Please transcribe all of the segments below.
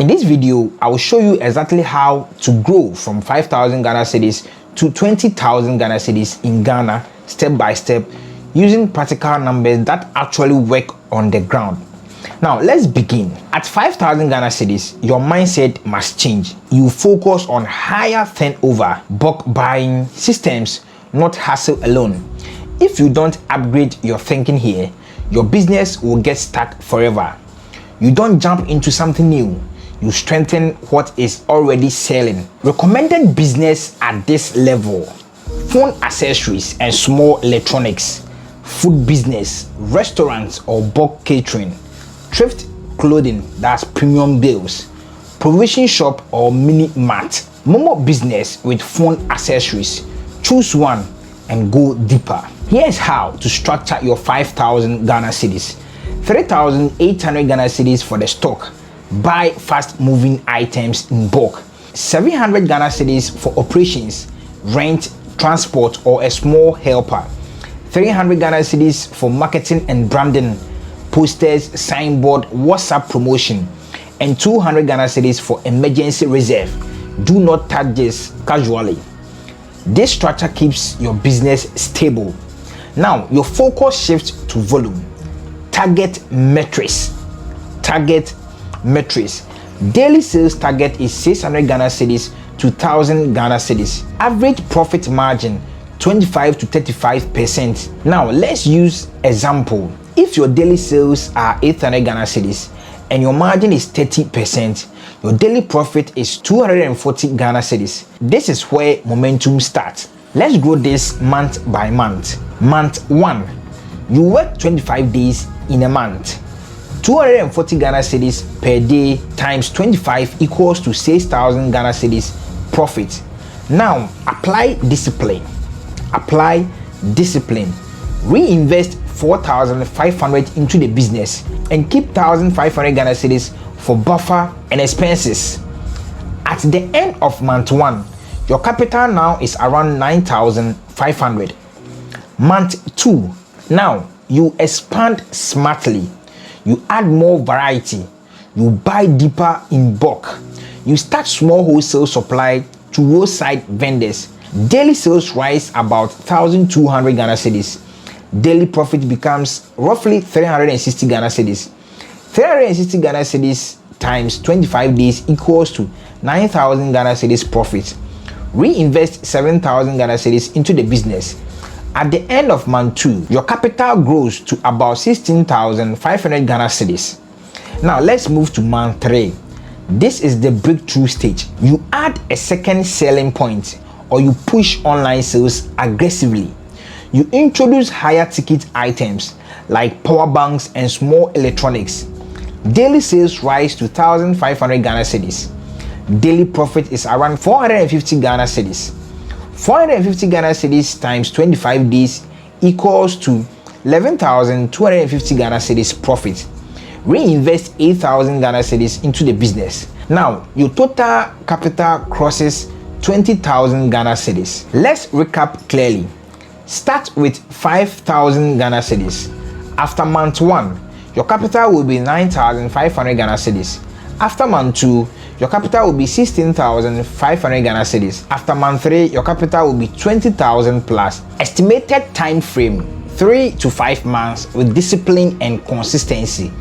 In this video, I will show you exactly how to grow from 5,000 Ghana cedis to 20,000 Ghana cedis in Ghana step by step using practical numbers that actually work on the ground. Now, let's begin. At 5,000 Ghana cedis, your mindset must change. You focus on higher turnover, bulk buying systems, not hustle alone. If you don't upgrade your thinking here, your business will get stuck forever. You don't jump into something new. You strengthen what is already selling. Recommended business at this level: phone accessories and small electronics, food business, restaurants or bulk catering, thrift clothing, that's premium bills, provision shop or mini mart, momo business with phone accessories. Choose one and go deeper. Here's how to structure your 5,000 Ghana cedis. 3,800 Ghana cedis for the stock. Buy fast moving items in bulk. 700 Ghana cedis for operations, rent, transport or a small helper. 300 Ghana cedis for marketing and branding, posters, signboard, WhatsApp promotion, and 200 Ghana cedis for emergency reserve. Do not touch this casually. This structure keeps your business stable. Now, your focus shifts to volume. Target metrics. Daily sales target is 600 Ghana cedis to 1,000 Ghana cedis. Average profit margin 25 to 35%. Now, let's use example. If your daily sales are 800 Ghana cedis and your margin is 30%, your daily profit is 240 Ghana cedis. This is where momentum starts. Let's grow this month by month. Month 1, you work 25 days in a month. 240 Ghana cedis per day times 25 equals to 6,000 Ghana cedis profit. Now, apply discipline. Reinvest 4,500 into the business and keep 1,500 Ghana cedis for buffer and expenses. At the end of month 1, your capital now is around 9,500. Month 2, now you expand smartly. You add more variety. You buy deeper in bulk. You start small wholesale supply to roadside vendors. Daily sales rise about 1,200 Ghana cedis. Daily profit becomes roughly 360 Ghana cedis. 360 Ghana cedis times 25 days equals to 9,000 Ghana cedis profit. Reinvest 7,000 Ghana cedis into the business. At the end of month 2, your capital grows to about 16,500 Ghana cedis. Now let's move to month 3. This is the breakthrough stage. You add a second selling point or you push online sales aggressively. You introduce higher ticket items like power banks and small electronics. Daily sales rise to 1,500 Ghana cedis. Daily profit is around 450 Ghana cedis. 450 Ghana cedis times 25 days equals to 11,250 Ghana cedis profit. Reinvest 8,000 Ghana cedis into the business. Now, your total capital crosses 20,000 Ghana cedis. Let's recap clearly. Start with 5,000 Ghana cedis. After month 1, your capital will be 9,500 Ghana cedis. After month 2, your capital will be 16,500 Ghana cedis. After month 3, your capital will be 20,000 plus. Estimated time frame 3 to 5 months with discipline and consistency.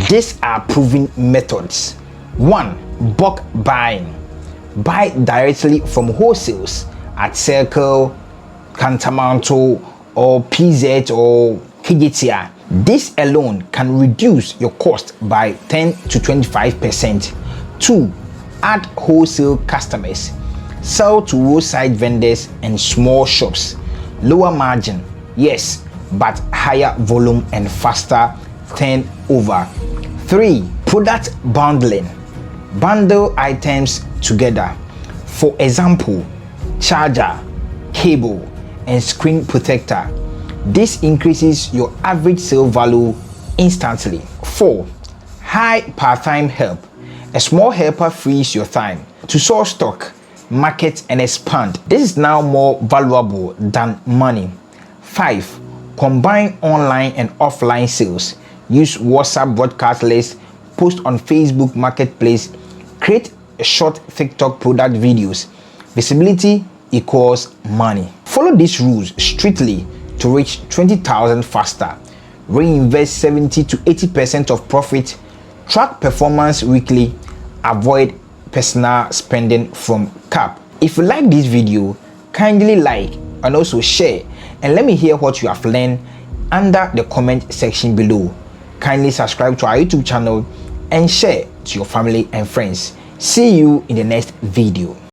These are proven methods. 1. Bulk buying. Buy directly from wholesales at Circle, Kantamanto or PZ or KGTR. This alone can reduce your cost by 10 to 25%. 2. Add wholesale customers. Sell to roadside vendors and small shops. Lower margin, yes, but higher volume and faster turnover. 3. Product bundling. Bundle items together. For example, charger, cable, and screen protector. This increases your average sale value instantly. 4. High part-time help. A small helper frees your time to source stock, market, and expand. This is now more valuable than money. 5. Combine online and offline sales. Use WhatsApp broadcast lists, post on Facebook Marketplace, Create a short TikTok product videos. Visibility equals money. Follow these rules strictly to reach 20,000 faster. Reinvest 70 to 80% of profit. Track performance weekly. Avoid personal spending from cap. If you like this video, kindly like and also share, and let me hear what you have learned under the comment section below. Kindly subscribe to our YouTube channel and share to your family and friends. See you in the next video.